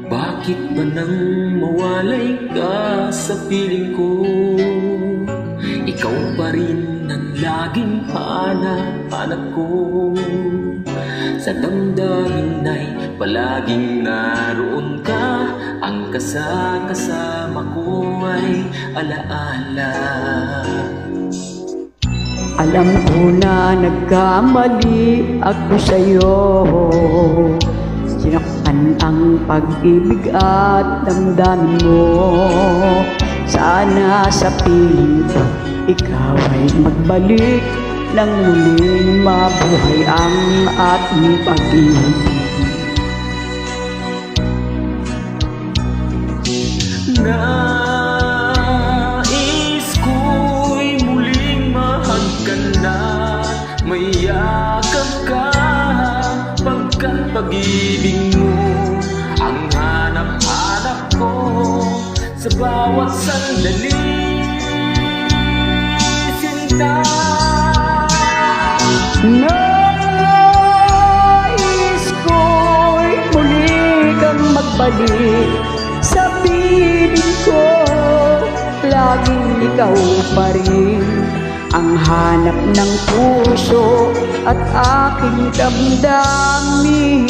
Bakit ba nang mawalay ka sa piling ko? Ikaw pa rin ang laging hanap-hanap ko. Sa damdamin ay palaging naroon ka. Ang kasama ko ay alaala. Alam ko na nagkamali ako sa'yo. Sinaktan ang pag-ibig at damdamin mo. Sana sa piling ko ikaw ay magbalik nang muling mabuhay ang ating pag-ibig. Nais ko'y muling mahal ka na, mayakap ka, pagkat pag-ibig mo ang hanap-hanap ko sa bawat sandali. Sinta, nais ko'y muli kang magbalik sa piling ko. Laging ikaw pa rin ang hanap ng puso at aking damdamin.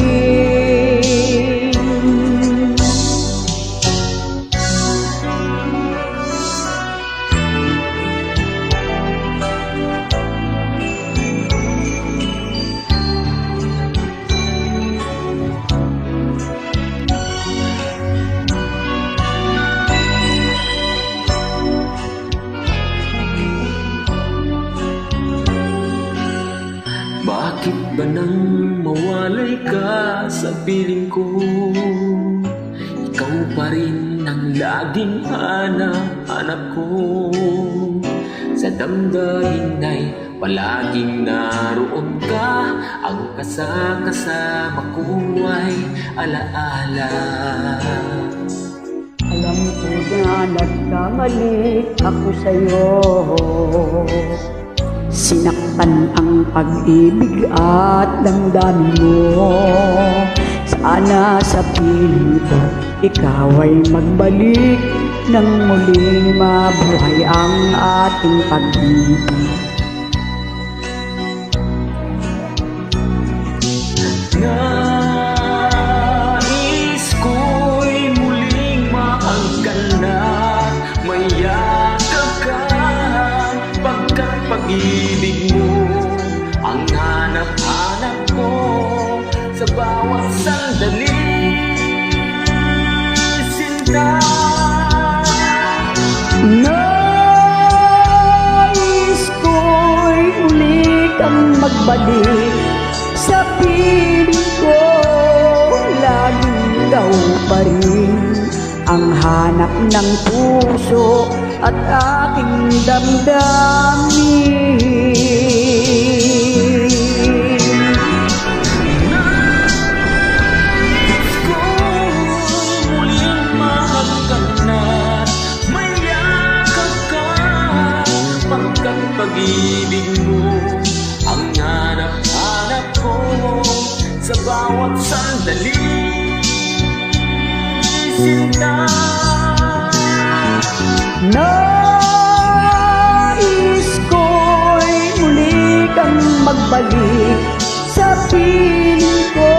bakit ba nang mawalay ka sa piling ko? Ikaw pa rin ang laging hanap ko. Sa damdamin ay palaging naroon ka. Ang kasama ko ay alaala. Alam ko na nagkamali ako sa'yo. Sinaktan ang pag-ibig at damdamin mo. Sana sa piling ko ikaw ay magbalik nang muling mabuhay ang ating pag-ibig. Nais ko'y muling mahal ka na, mayakap ka, pagkat pag-ibig mo ang hanap-hanap ko sa bawat sandali. Sinta, nais ko'y muli kang magbalik sa piling ko. Laging ikaw pa rin ang hanap ng puso at aking damdamin. nais ko'y muling mahal ka na, mayakap ka, pagkat pag-ibig mo ang hanap-hanap ko sa bawat sandali. Sinta, nais ko'y muli kang magbalik sa piling ko.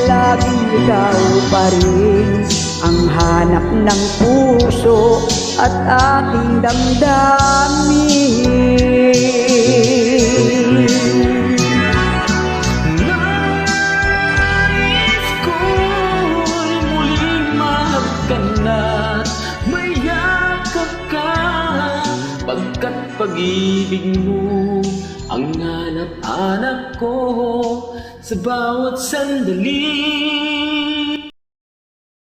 Laging ikaw pa rin ang hanap ng puso at aking damdamin. pag-ibig mo ang hanap-hanap ko sa bawat sandali.